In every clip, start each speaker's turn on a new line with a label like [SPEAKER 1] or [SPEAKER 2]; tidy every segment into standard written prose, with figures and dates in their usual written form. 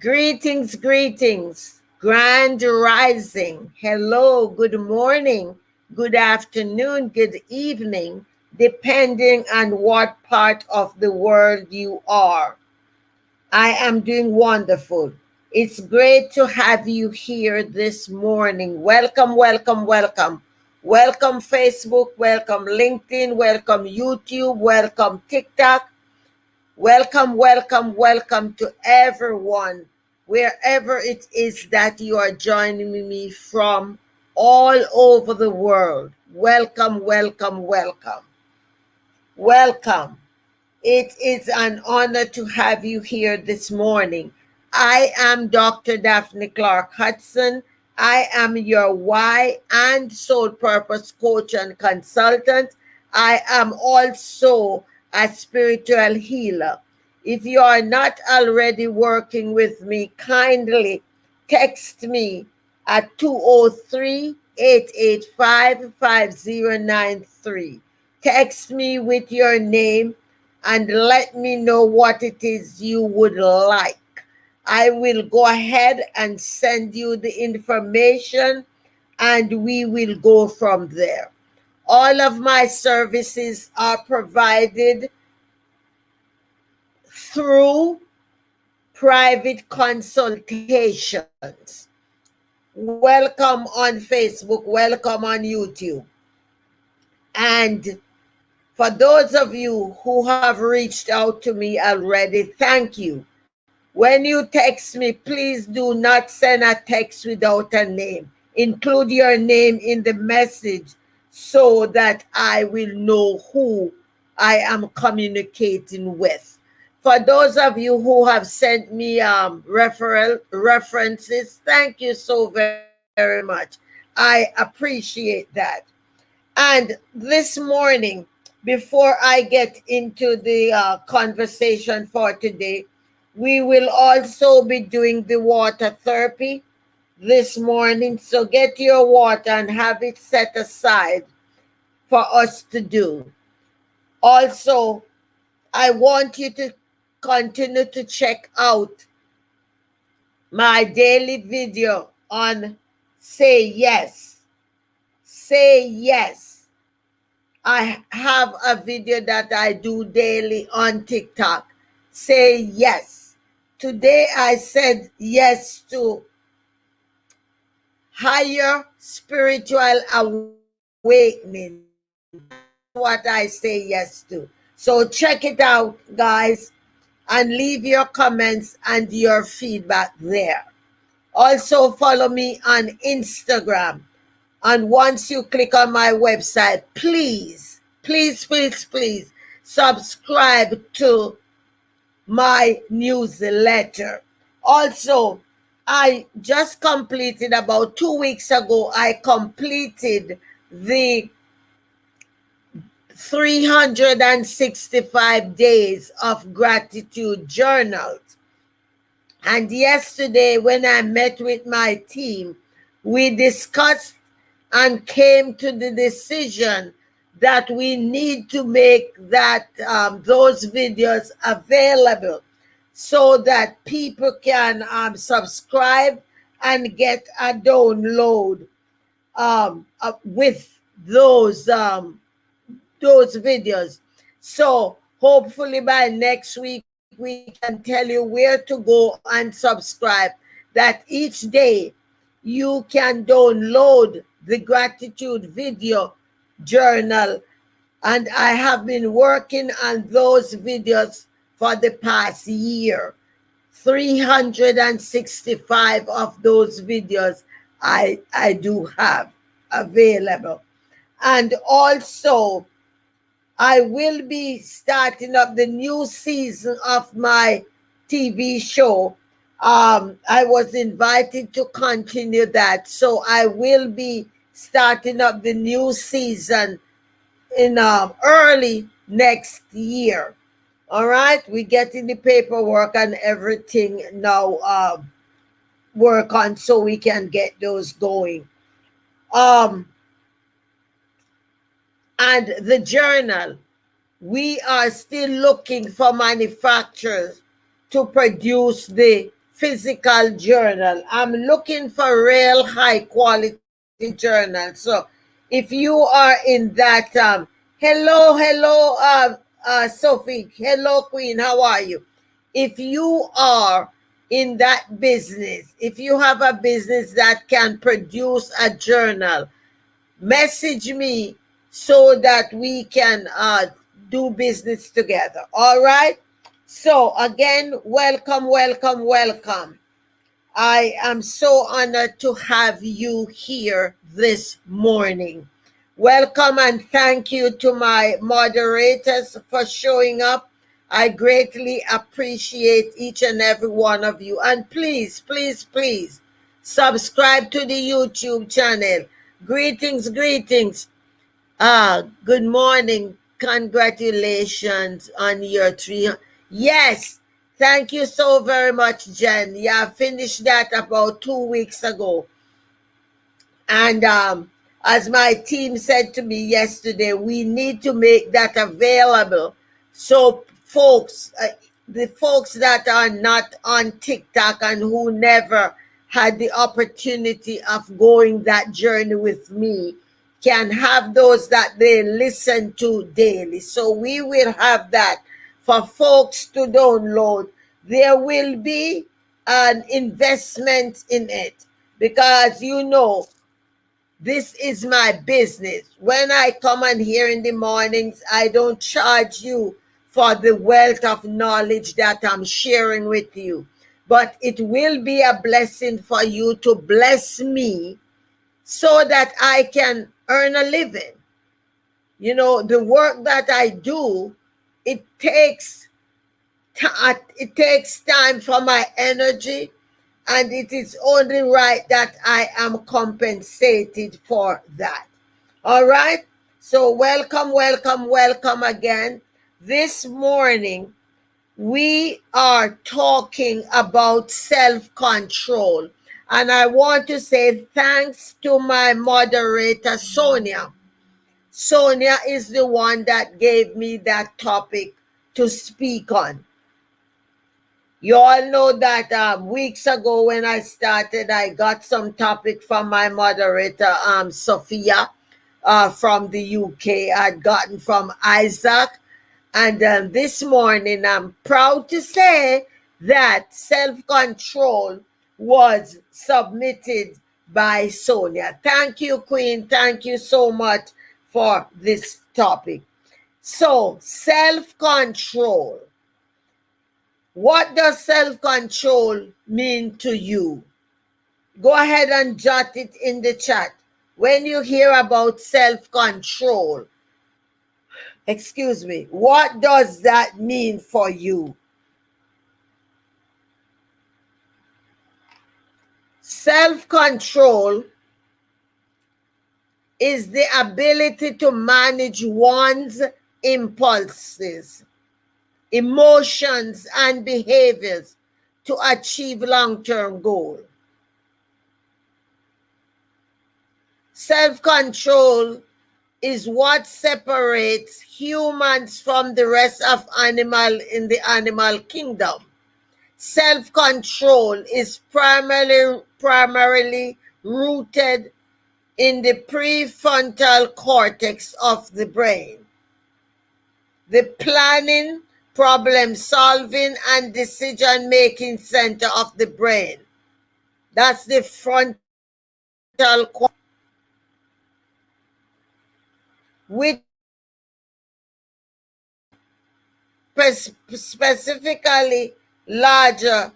[SPEAKER 1] Greetings, greetings, grand rising. Hello, good morning, good afternoon, good evening, depending on what part of the world you are. I am doing wonderful. It's great to have you here this morning. Welcome, welcome, welcome. Welcome, Facebook. Welcome, LinkedIn. Welcome, YouTube. Welcome, TikTok. Welcome, welcome, welcome to everyone, wherever it is that you are joining me from all over the world. Welcome, welcome, welcome. Welcome. It is an honor to have you here this morning. I am Dr. Daphne Clarke-Hudson. I am your why and soul purpose coach and consultant. I am also a spiritual healer. If you are not already working with me, kindly text me at 203-885-5093. Text me with your name and let me know what it is you would like. I will go ahead and send you the information and we will go from there. All of my services are provided through private consultations. Welcome on Facebook, welcome on YouTube. And for those of you who have reached out to me already, thank you. When you text me, please do not send a text without a name. Include your name in the message so that I will know who I am communicating with. For those of you who have sent me references, thank you so very much. I appreciate that. And this morning, before I get into the conversation for today, we will also be doing the water therapy this morning. So get your water and have it set aside for us to do. Also, I want you to continue to check out my daily video on Say Yes. Say Yes. I have a video that I do daily on TikTok. Say yes. Today I said yes to higher spiritual awakening. That's what I say yes to. So check it out, guys, and leave your comments and your feedback there. Also follow me on Instagram. And once you click on my website, please, please, please, please subscribe to my newsletter. Also, I just completed about 2 weeks ago, I completed the 365 days of gratitude journals. And yesterday, when I met with my team, we discussed and came to the decision that we need to make that those videos available so that people can subscribe and get a download with those videos. So hopefully by next week we can tell you where to go and subscribe, that each day you can download the gratitude video journal. And I have been working on those videos for the past year. 365 of those videos I do have available. And also, I will be starting up the new season of my TV show. I was invited to continue that. So I will be starting up the new season in early next year. All right, we're getting the paperwork and everything now work on so we can get those going. And the journal, we are still looking for manufacturers to produce the physical journal. I'm looking for real high quality journal. So if you are in that, hello, Sophie. Hello, Queen. How are you? If you are in that business, if you have a business that can produce a journal, message me so that we can do business together. All right. So again, welcome, welcome, welcome. I am so honored to have you here this morning. Welcome and thank you to my moderators for showing up. I greatly appreciate each and every one of you. And please, please, please subscribe to the YouTube channel. Greetings, greetings. Good morning. Congratulations on your 300. Yes, thank you so very much, Jen. Yeah, I finished that about 2 weeks ago. And as my team said to me yesterday, we need to make that available. So folks, the folks that are not on TikTok and who never had the opportunity of going that journey with me can have those that they listen to daily. So we will have that for folks to download. There will be an investment in it because this is my business. When I come on here in the mornings, I don't charge you for the wealth of knowledge that I'm sharing with you. But it will be a blessing for you to bless me so that I can earn a living. The work that I do, it takes time for my energy, and it is only right that I am compensated for that. All right? So welcome, welcome, welcome again. This morning, we are talking about self-control. And I want to say thanks to my moderator, Sonia. Sonia is the one that gave me that topic to speak on. You all know that weeks ago when I started, I got some topic from my moderator, Sophia, from the UK. I'd gotten from Isaac. And this morning, I'm proud to say that self-control was submitted by Sonia. Thank you, Queen. Thank you so much for this topic. So, self-control. What does self-control mean to you? Go ahead and jot it in the chat. When you hear about self-control, what does that mean for you? Self-control is the ability to manage one's impulses, emotions, and behaviors to achieve long-term goals. Self-control is what separates humans from the rest of animal in the animal kingdom. Self-control is primarily rooted in the prefrontal cortex of the brain, the planning, problem solving, and decision-making center of the brain. That's the frontal cortex, which specifically larger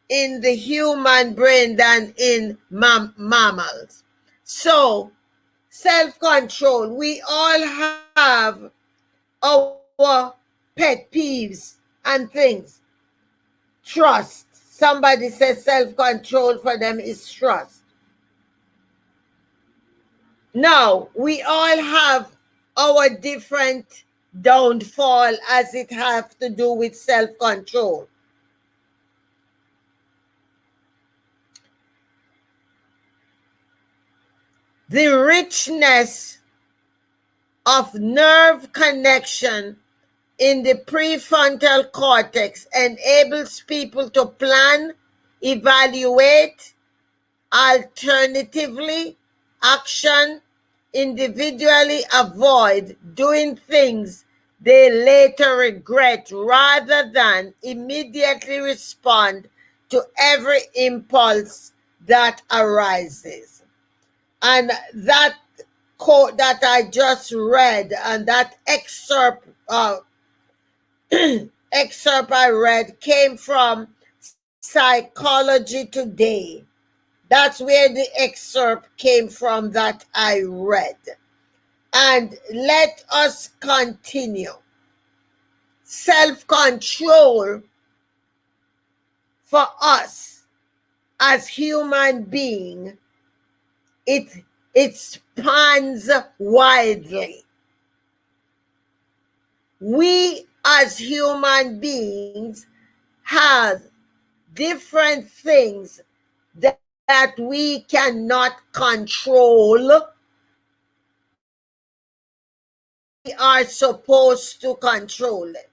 [SPEAKER 1] in the human brain than in mammals. So, self-control, we all have our pet peeves and things. Trust. Somebody says self-control for them is trust. Now, we all have our different downfall as it have to do with self-control. The richness of nerve connection in the prefrontal cortex enables people to plan, evaluate, alternatively action, individually avoid doing things they later regret rather than immediately respond to every impulse that arises. And that quote that I just read and that excerpt I read came from Psychology Today. That's where the excerpt came from that I read. And let us continue. Self-control for us as human beings, it spans widely. We as human beings have different things that we cannot control. We are supposed to control it.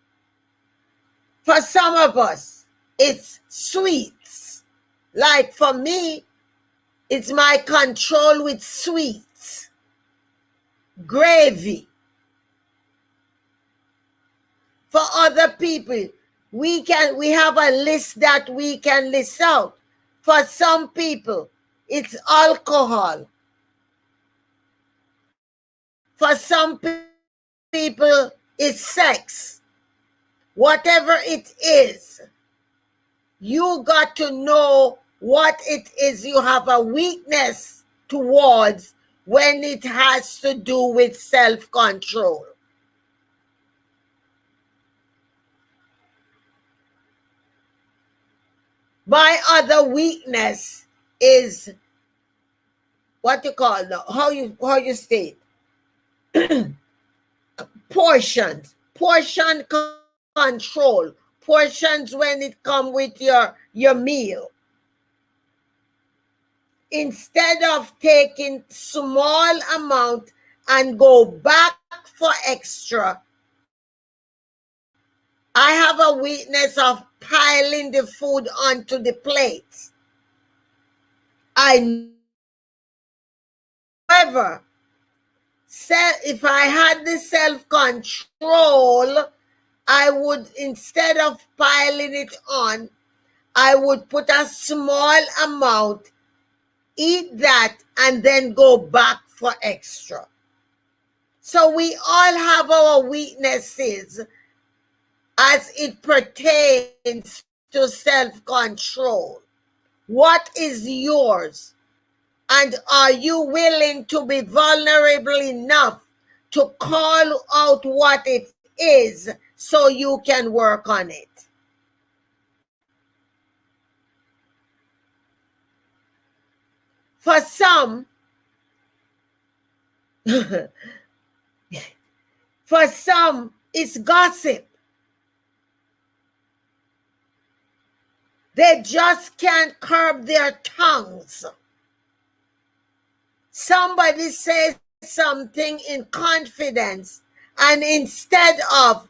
[SPEAKER 1] For some of us, it's sweets. Like for me, it's my control with sweets, gravy. For other people, we have a list that we can list out. For some people, it's alcohol. For some people, it's sex. Whatever it is, you got to know what it is you have a weakness towards when it has to do with self-control. My other weakness is what you call how you state portions, portion control, portions when it come with your meal. Instead of taking small amount and go back for extra, I have a weakness of piling the food onto the plate. However, if I had the self-control, I would, instead of piling it on, I would put a small amount, eat that, and then go back for extra. So we all have our weaknesses as it pertains to self-control. What is yours? And are you willing to be vulnerable enough to call out what it is so you can work on it? For some, it's gossip. They just can't curb their tongues. Somebody says something in confidence, and instead of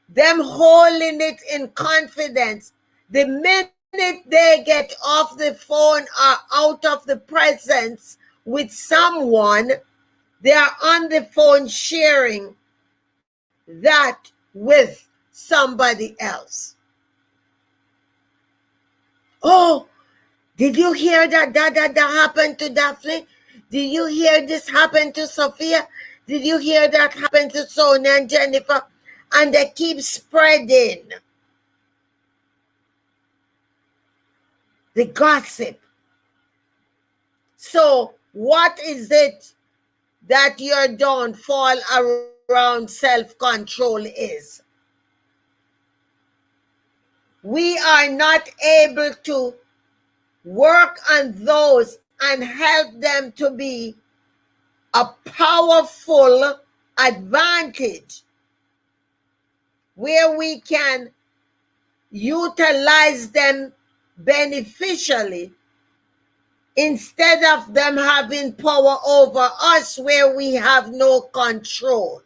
[SPEAKER 1] them holding it in confidence, the minute they get off the phone or out of the presence with someone, they are on the phone sharing that with somebody else. Oh, did you hear that happened to Daphne? Did you hear this happened to Sophia? Did you hear that happened to Sonia and Jennifer? And they keep spreading the gossip. So what is it that your downfall around self-control is? We are not able to work on those and help them to be a powerful advantage where we can utilize them beneficially instead of them having power over us where we have no control.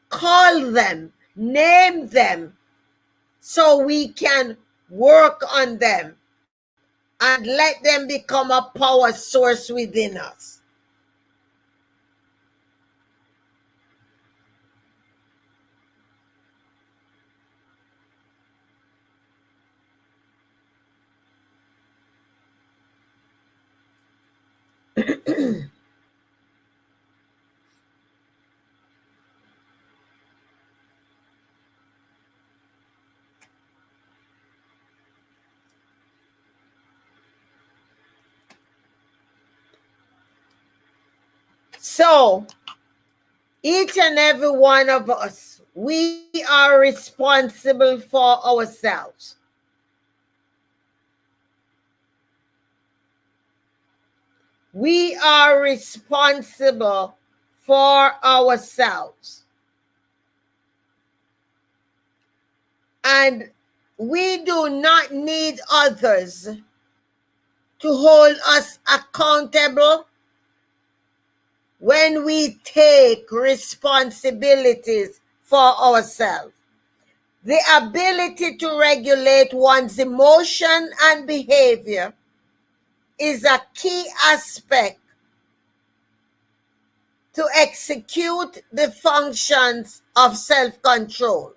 [SPEAKER 1] call them, name them, so we can work on them and let them become a power source within us. So, each and every one of us, we are responsible for ourselves. We are responsible for ourselves. And we do not need others to hold us accountable when we take responsibilities for ourselves. The ability to regulate one's emotion and behavior is a key aspect to execute the functions of self-control.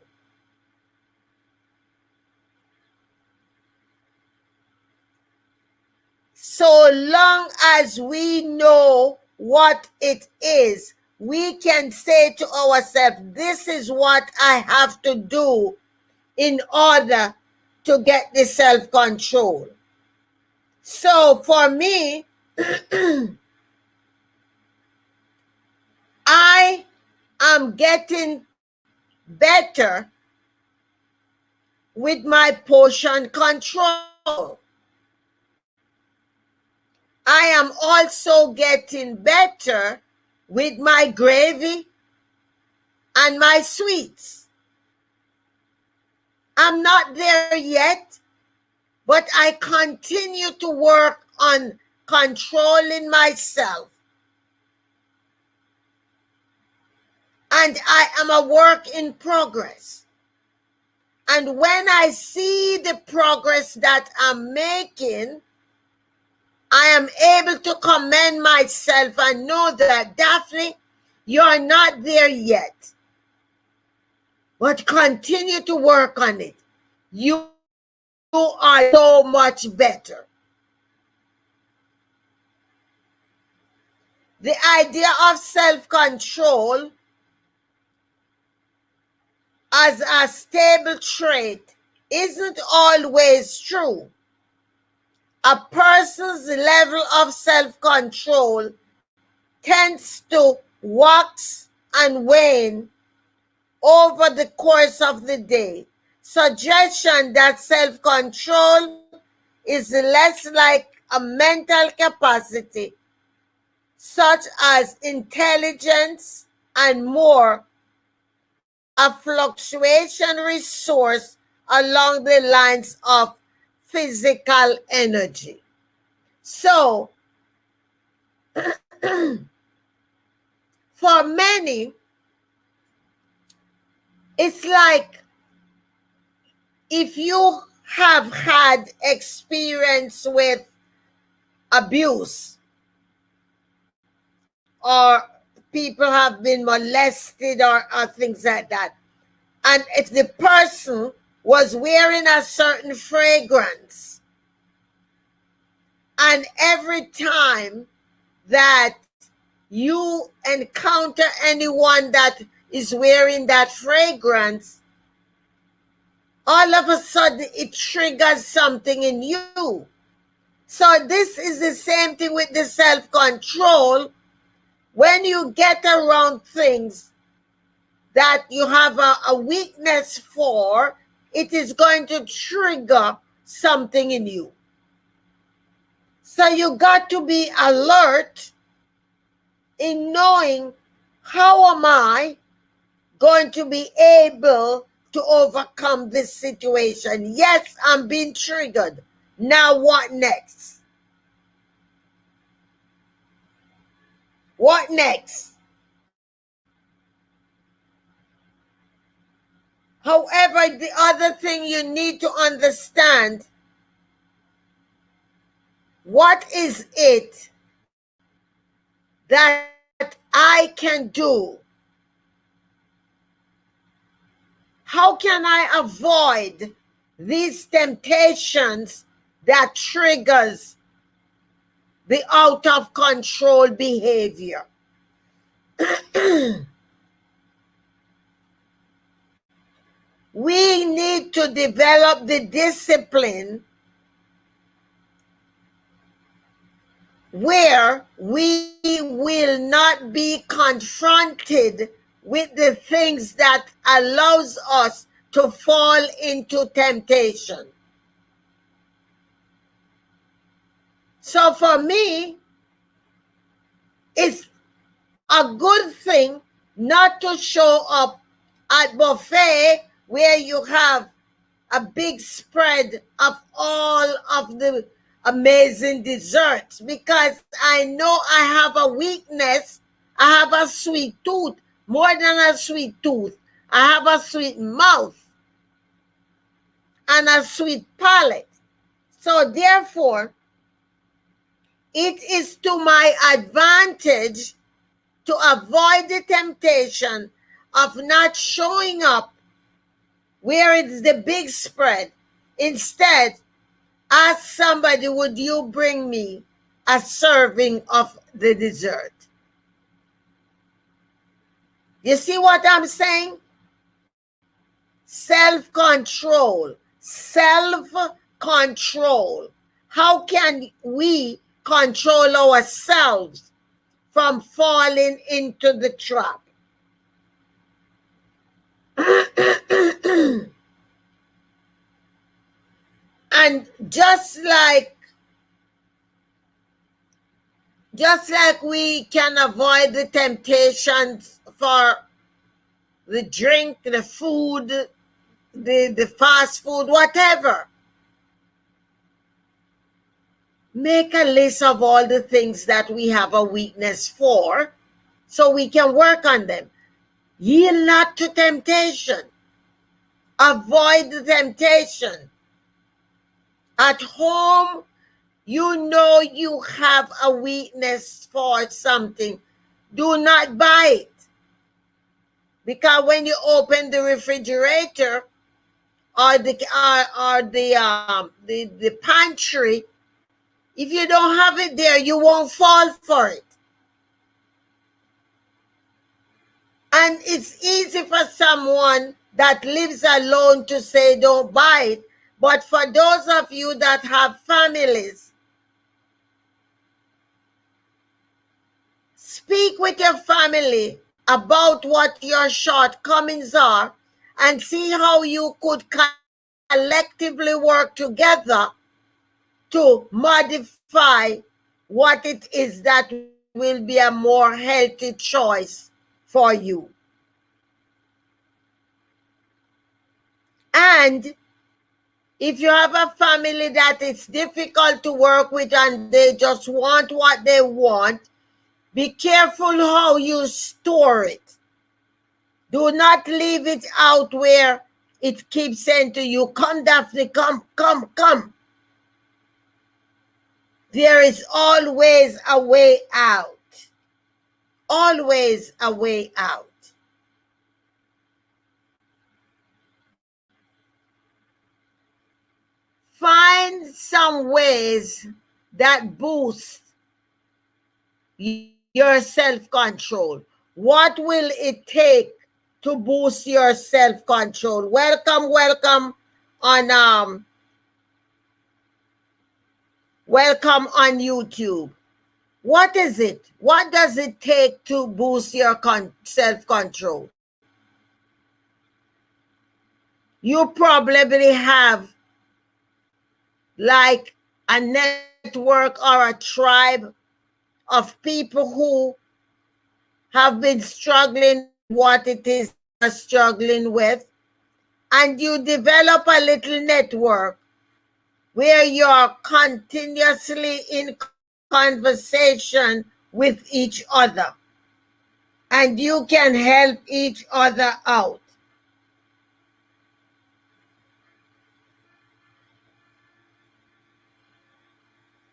[SPEAKER 1] So long as we know what it is, we can say to ourselves, this is what I have to do in order to get the self-control. So for me, I am getting better with my portion control. I am also getting better with my gravy and my sweets. I'm not there yet, but I continue to work on controlling myself. And I am a work in progress. And when I see the progress that I'm making, I am able to commend myself and know that, Daphne, you're not there yet. But continue to work on it. You are so much better. The idea of self-control as a stable trait isn't always true. A person's level of self-control tends to wax and wane over the course of the day. Suggestion that self-control is less like a mental capacity, such as intelligence, and more a fluctuation resource along the lines of physical energy. So, for many, it's like if you have had experience with abuse or people have been molested or things like that, and if the person was wearing a certain fragrance, and every time that you encounter anyone that is wearing that fragrance, all of a sudden it triggers something in you. So this is the same thing with the self-control. When you get around things that you have a weakness for, it is going to trigger something in you. So you got to be alert in knowing, how am I going to be able to overcome this situation? Yes, I'm being triggered. Now what next? What next? However, the other thing you need to understand, what is it that I can do? How can I avoid these temptations that triggers the out of control behavior? We need to develop the discipline where we will not be confronted with the things that allows us to fall into temptation. So for me, it's a good thing not to show up at buffet where you have a big spread of all of the amazing desserts, because I know I have a weakness. I have a sweet tooth. More than a sweet tooth, I have a sweet mouth and a sweet palate. So therefore, it is to my advantage to avoid the temptation of not showing up where it's the big spread. Instead, ask somebody, would you bring me a serving of the dessert? You see what I'm saying? Self-control. Self-control. How can we control ourselves from falling into the trap? And just like we can avoid the temptations for the drink, the food, the fast food, whatever. Make a list of all the things that we have a weakness for so we can work on them. Yield not to temptation. Avoid the temptation. At home, you know you have a weakness for something. Do not buy it. Because when you open the refrigerator or the pantry, if you don't have it there, you won't fall for it. And it's easy for someone that lives alone to say don't buy it. But for those of you that have families, speak with your family about what your shortcomings are and see how you could collectively work together to modify what it is that will be a more healthy choice for you. And if you have a family that it's difficult to work with and they just want what they want, be careful how you store it. Do not leave it out where it keeps saying to you, come Daphne, come, come, come. There is always a way out. Always a way out. Find some ways that boost your self-control. What will it take to boost your self-control? Welcome on welcome on YouTube. What is it? What does it take to boost your self-control? You probably have like a network or a tribe of people who have been struggling what it is you're struggling with, and you develop a little network where you're continuously in conversation with each other and you can help each other out.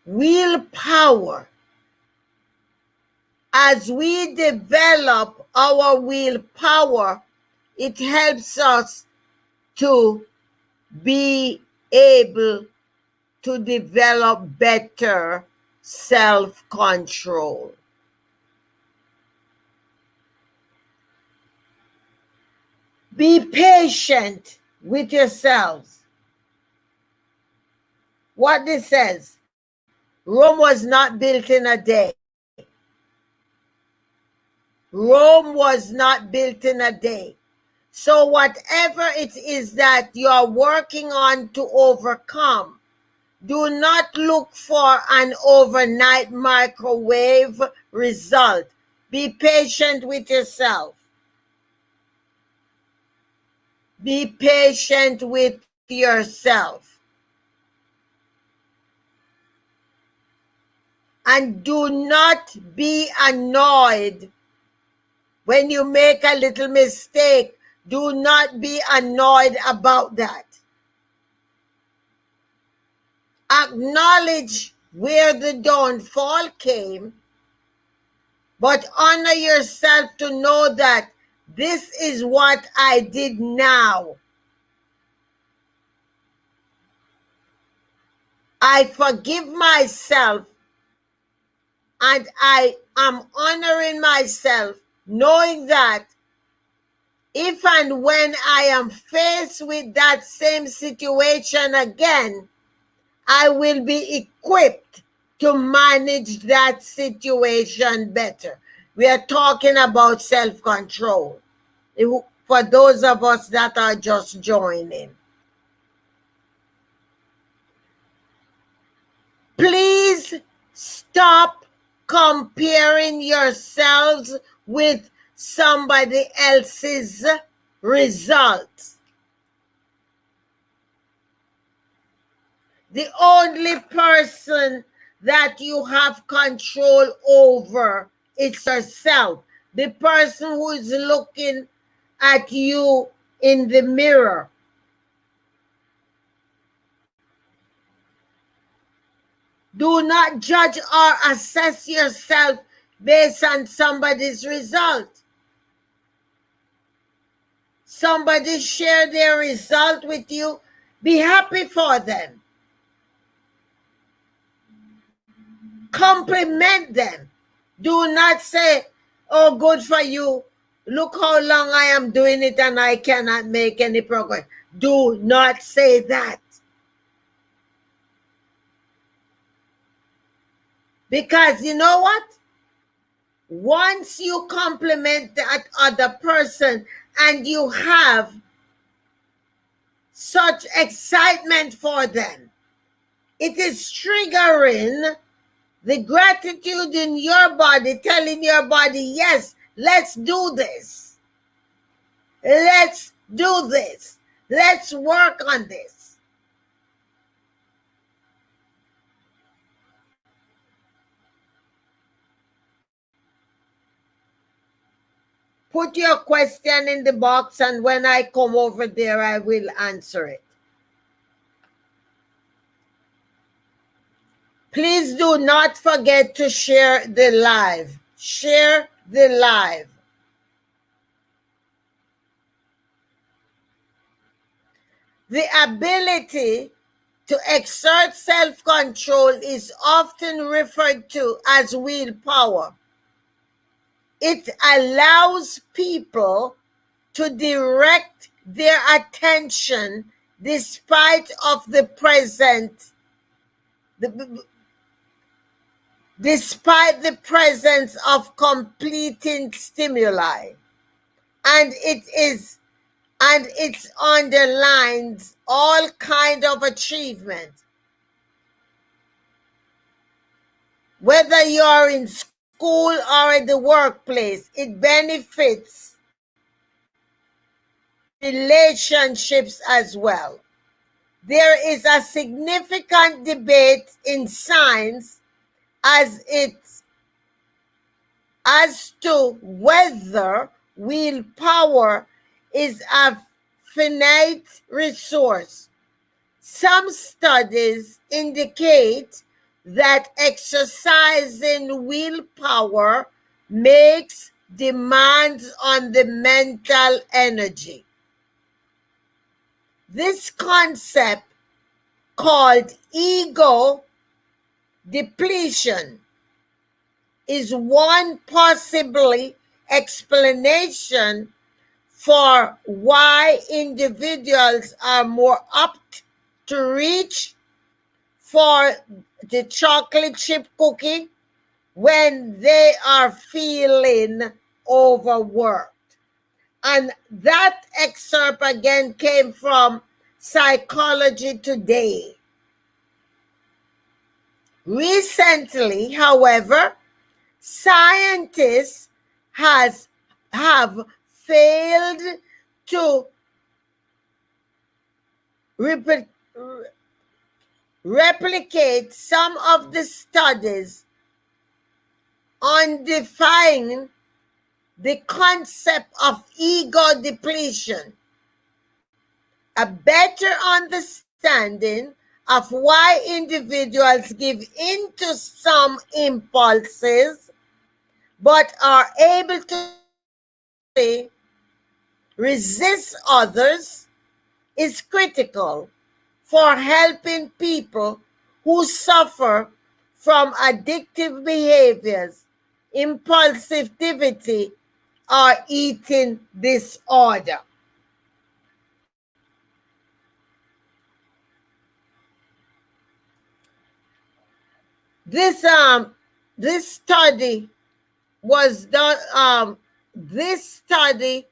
[SPEAKER 1] willpower. As we develop our willpower, it helps us to be able to develop better self-control. Be patient with yourselves. What this says, Rome was not built in a day. Rome was not built in a day. So whatever it is that you are working on to overcome, do not look for an overnight microwave result. Be patient with yourself. Be patient with yourself. And do not be annoyed when you make a little mistake. Do not be annoyed about that. Acknowledge where the downfall came, but honor yourself to know that this is what I did now. I forgive myself and I am honoring myself, knowing that if and when I am faced with that same situation again, I will be equipped to manage that situation better. We are talking about self-control for those of us that are just joining. Please stop comparing yourselves with somebody else's results. The only person that you have control over is yourself. The person who is looking at you in the mirror. Do not judge or assess yourself based on somebody's result. Somebody share their result with you. Be happy for them. Compliment them. Do not say, oh, good for you. Look how long I am doing it and I cannot make any progress. Do not say that. Because you know what? Once you compliment that other person and you have such excitement for them, it is triggering the gratitude in your body, telling your body, yes, let's do this. Let's do this. Let's work on this. Put your question in the box, and when I come over there, I will answer it. Please do not forget to share the live. Share the live. The ability to exert self-control is often referred to as willpower. It allows people to direct their attention despite the presence of completing stimuli. And it underlines all kind of achievement. Whether you're in school or in the workplace, it benefits relationships as well. There is a significant debate in science as to whether willpower is a finite resource. Some studies indicate that exercising willpower makes demands on the mental energy. This concept, called ego depletion, is one possibly explanation for why individuals are more apt to reach for the chocolate chip cookie when they are feeling overworked. And that excerpt again came from Psychology Today. Recently, however, scientists have failed to replicate some of the studies on defining the concept of ego depletion. A better understanding of why individuals give in to some impulses but are able to resist others is critical for helping people who suffer from addictive behaviors, impulsivity, or eating disorder. This study was done. This study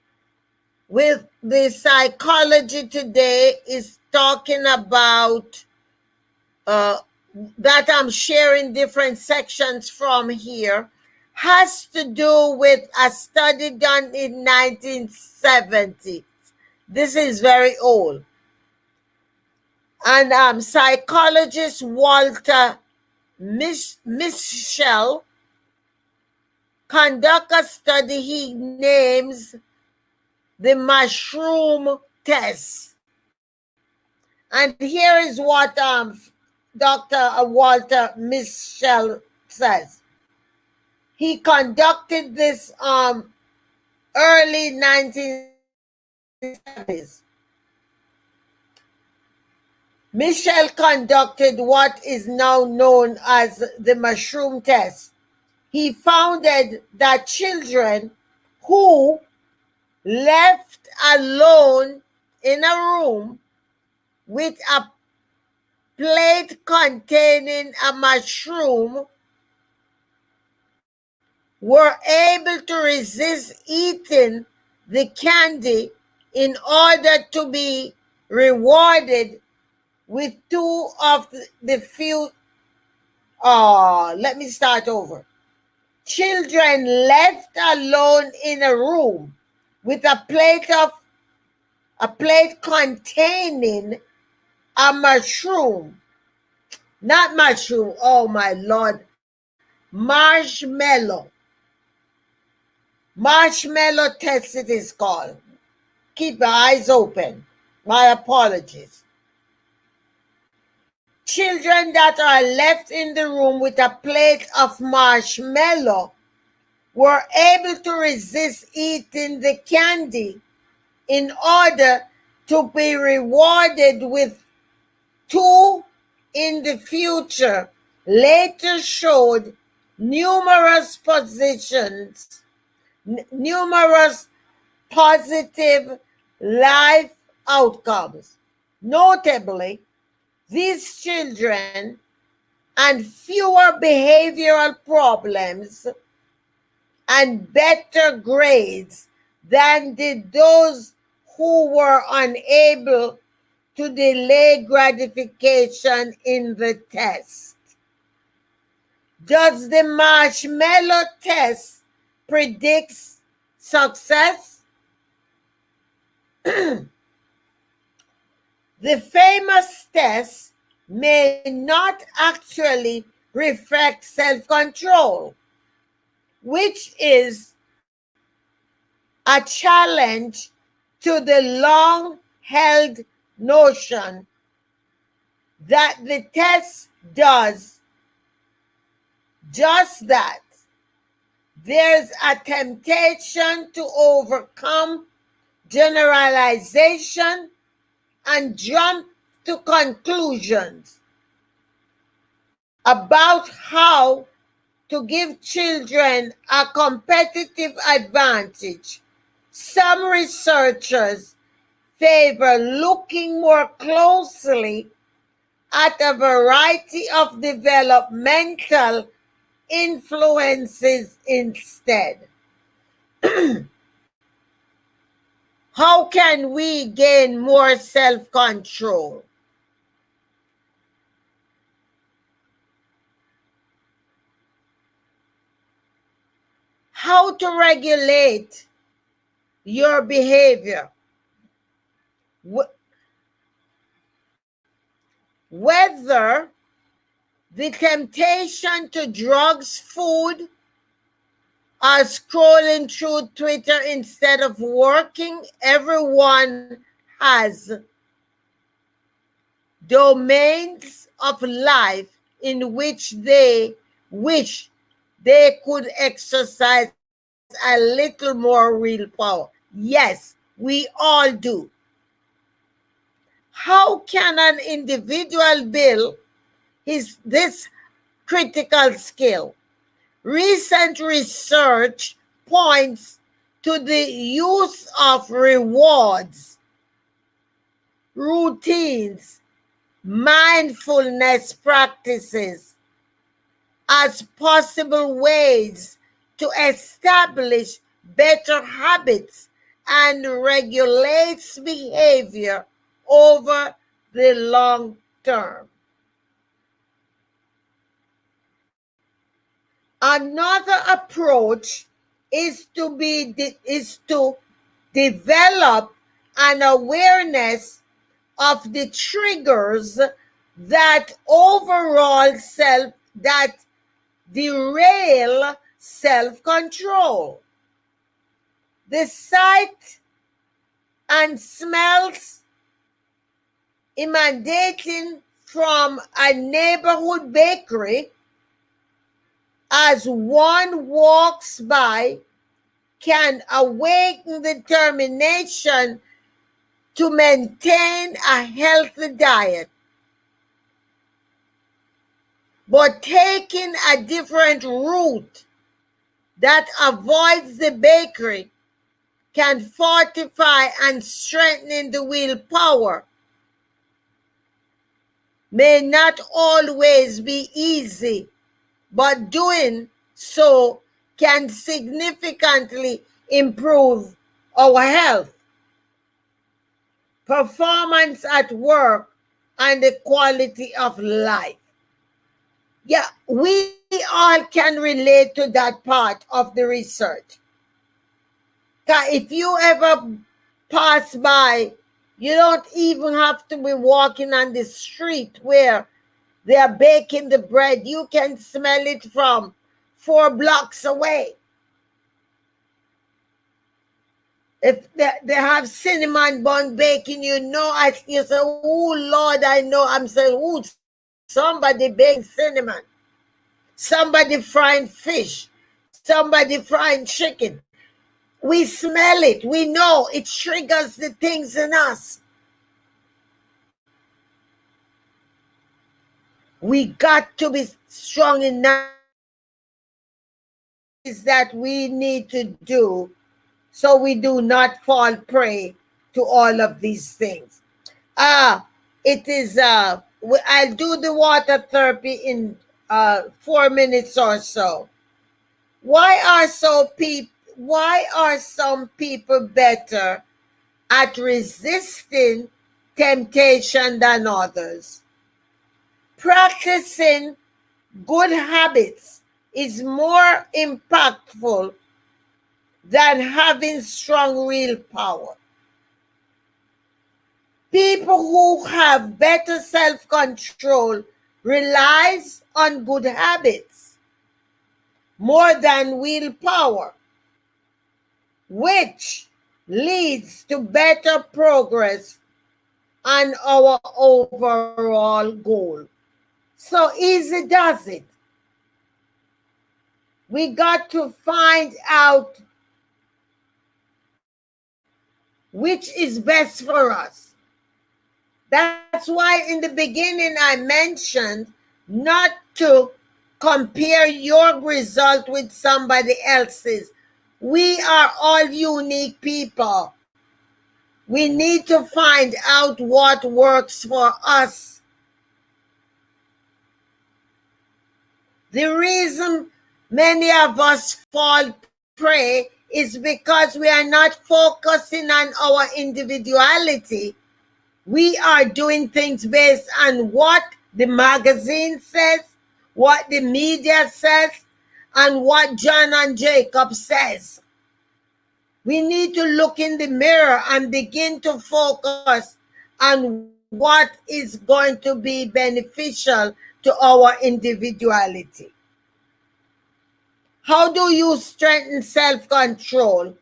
[SPEAKER 1] with the Psychology Today is talking about that I'm sharing different sections from here, has to do with a study done in 1970. This is very old. And psychologist Walter Mischel conduct a study he names the mushroom test. And here is what Dr. Walter Mischel says. He conducted this early 1970s. Mischel conducted what is now known as the mushroom test. He found that children who left alone in a room with a plate containing a mushroom were able to resist eating the candy in order to be rewarded with two of the few. Let me start over. Children left alone in a room with a plate containing a mushroom. Not mushroom, oh my Lord. Marshmallow. Marshmallow test it is called. Keep your eyes open. My apologies. Children that are left in the room with a plate of marshmallow were able to resist eating the candy in order to be rewarded with two in the future, later showed numerous positive life outcomes. Notably, these children and fewer behavioral problems and better grades than did those who were unable to delay gratification in the test. Does the marshmallow test predict success? The famous test may not actually reflect self-control, which is a challenge to the long-held notion that the test does just that. There's a temptation to overcome generalization and jump to conclusions about how to give children a competitive advantage. Some researchers favor looking more closely at a variety of developmental influences instead. How can we gain more self-control? How to regulate your behavior? Whether the temptation to drugs, food, or scrolling through Twitter instead of working, everyone has domains of life in which they wish they could exercise a little more willpower. Yes, we all do. How can an individual build this critical skill? Recent research points to the use of rewards, routines, mindfulness practices as possible ways to establish better habits and regulates behavior over the long term. Another approach is to develop an awareness of the triggers that derail self-control. The sight and smells emanating from a neighborhood bakery as one walks by can awaken determination to maintain a healthy diet. But taking a different route that avoids the bakery can fortify and strengthen the willpower. May not always be easy, but doing so can significantly improve our health, performance at work, and the quality of life. Yeah, we all can relate to that part of the research. If you ever pass by, you don't even have to be walking on the street where they are baking the bread. You can smell it from 4 blocks away. If they have cinnamon bun baking, you say, oh Lord, I know. I'm saying, oh, somebody baking cinnamon. Somebody frying fish. Somebody frying chicken. We smell it. We know it triggers the things in us. We got to be strong enough that we need to do so we do not fall prey to all of these things. It is I'll do the water therapy in 4 minutes or so. Why are some people better at resisting temptation than others? Practicing good habits is more impactful than having strong willpower. People who have better self-control relies on good habits more than willpower, which leads to better progress on our overall goal. So easy does it. We got to find out which is best for us. That's why in the beginning I mentioned not to compare your result with somebody else's. We are all unique people. We need to find out what works for us. The reason many of us fall prey is because we are not focusing on our individuality. We are doing things based on what the magazine says, what the media says, and what John and Jacob says. We need to look in the mirror and begin to focus on what is going to be beneficial to our individuality. How do you strengthen self-control?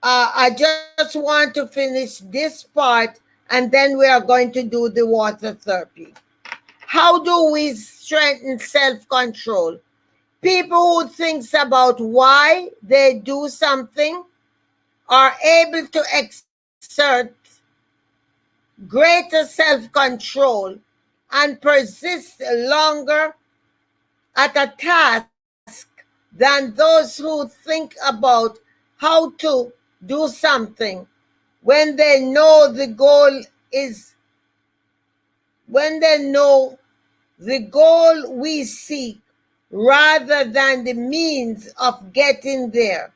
[SPEAKER 1] I just want to finish this part and then we are going to do the water therapy. How do we strengthen self-control? People who think about why they do something are able to exert greater self-control and persist longer at a task than those who think about how to do something when they know the goal we seek rather than the means of getting there.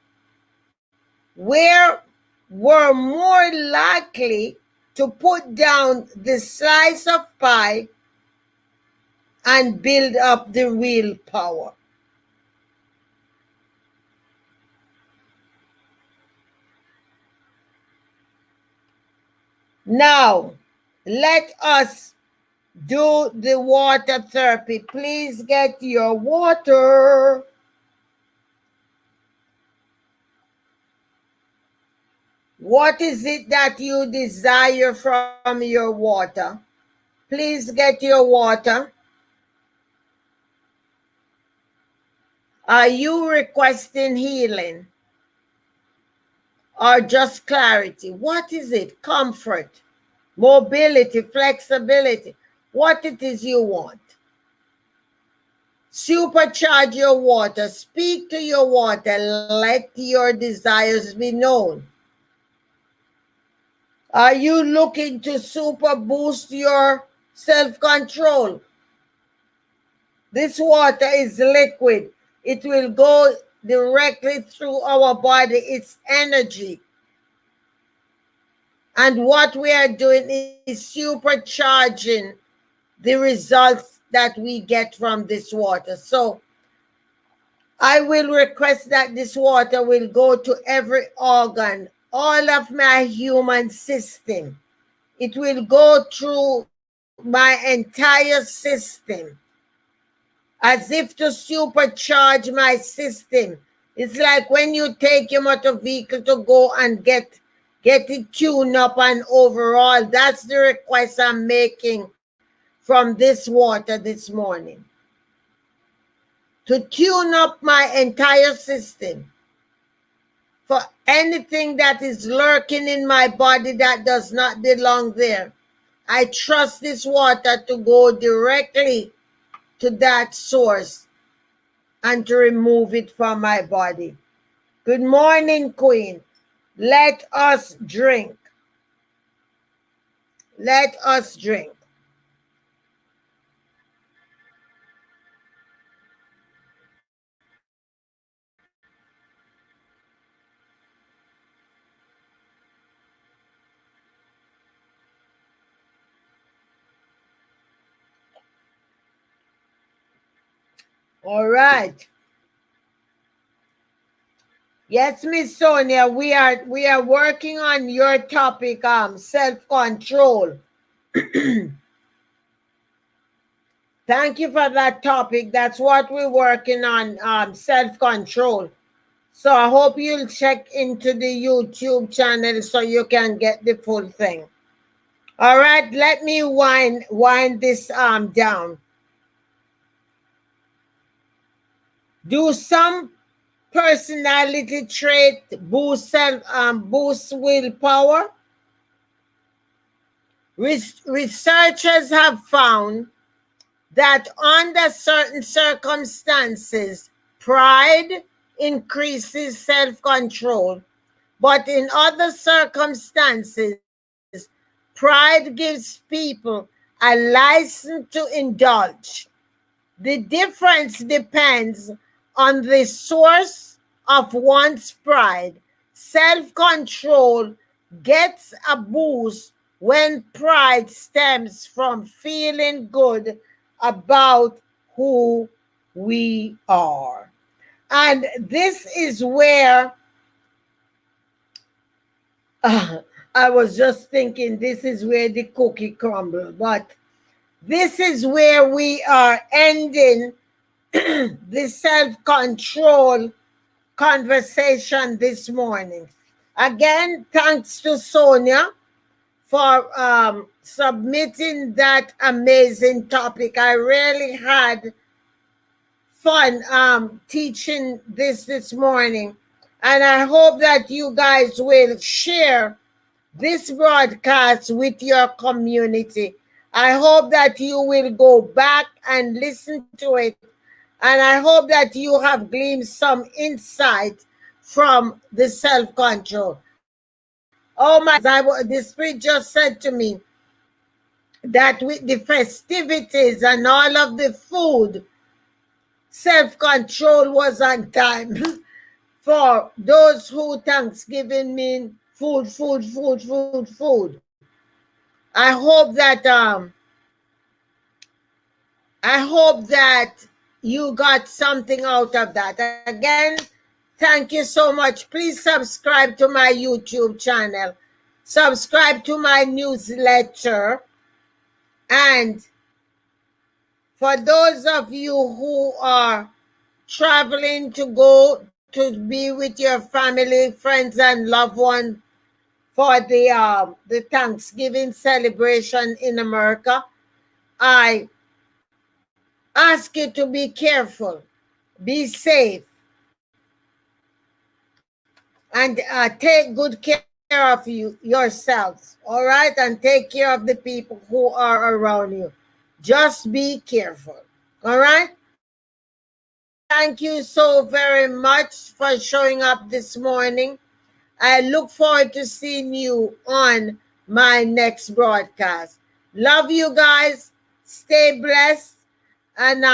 [SPEAKER 1] We're more likely to put down the slice of pie and build up the willpower. Now, let us do the water therapy. Please get your water. What is it that you desire from your water? Please get your water. Are you requesting healing or just clarity? What is it? Comfort, mobility, flexibility. What it is you want. Supercharge your water. Speak to your water. Let your desires be known. Are you looking to super boost your self-control? This water is liquid. It will go directly through our body. It's energy. And what we are doing is supercharging the results that we get from this water. So I will request that this water will go to every organ, all of my human system. It will go through my entire system as if to supercharge my system. It's like when you take your motor vehicle to go and get it tuned up and overall. That's the request I'm making from this water this morning. To tune up my entire system for anything that is lurking in my body that does not belong there. I trust this water to go directly to that source and to remove it from my body. Good morning, Queen. Let us drink. Let us drink. All right. Yes, Miss Sonia, we are working on your topic, self-control. Thank you for that topic. That's what we're working on, self-control. So I hope you'll check into the YouTube channel so you can get the full thing. All right, let me wind this down. Do some personality trait boost boost willpower? Researchers have found that under certain circumstances, pride increases self-control, but in other circumstances, pride gives people a license to indulge. The difference depends on the source of one's pride. Self control gets a boost when pride stems from feeling good about who we are. And this is where I was just thinking, this is where the cookie crumbled, but this is where we are ending the self-control conversation this morning. Again, thanks to Sonia for submitting that amazing topic. I really had fun teaching this morning, and I hope that you guys will share this broadcast with your community. I hope that you will go back and listen to it. And I hope that you have gleaned some insight from the self-control. Oh my goodness, the Spirit just said to me that with the festivities and all of the food, self-control was on time. For those who Thanksgiving mean food, food, food, food, food. I hope that you got something out of that. Again, thank you so much. Please subscribe to my YouTube channel. Subscribe to my newsletter. And for those of you who are traveling to go to be with your family, friends, and loved ones for the Thanksgiving celebration in America, I ask you to be careful, be safe, and take good care of yourselves, all right? And take care of the people who are around you. Just be careful, all right? Thank you so very much for showing up this morning. I look forward to seeing you on my next broadcast. Love you guys. Stay blessed. And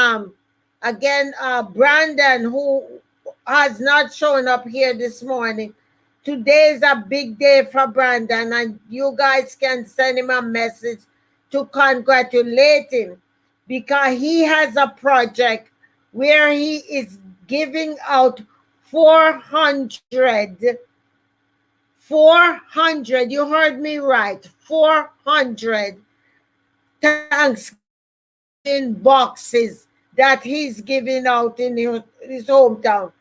[SPEAKER 1] again, Brandon, who has not shown up here this morning, today is a big day for Brandon, and you guys can send him a message to congratulate him because he has a project where he is giving out 400, you heard me right, 400 Thanksgiving boxes that he's giving out in his hometown.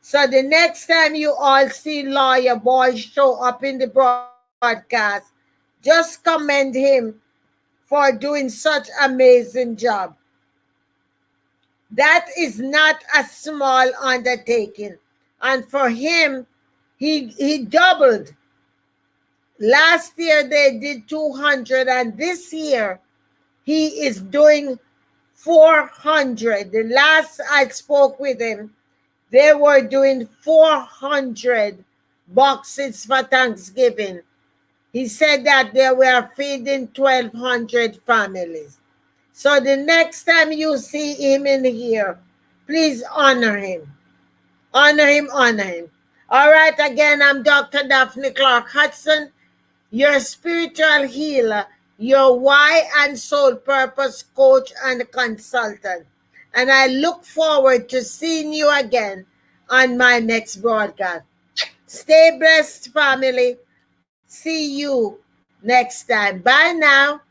[SPEAKER 1] So the next time you all see Lawyer Boy show up in the broadcast, just commend him for doing such amazing job. That is not a small undertaking. And for him, he doubled. Last year they did 200, and this year he is doing 400. The last I spoke with him, they were doing 400 boxes for Thanksgiving. He said that they were feeding 1,200 families. So the next time you see him in here, please honor him. Honor him, honor him. All right, again, I'm Dr. Daphne Clarke-Hudson, your spiritual healer, your why and soul purpose coach and consultant. And I look forward to seeing you again on my next broadcast. Stay blessed, family. See you next time. Bye now.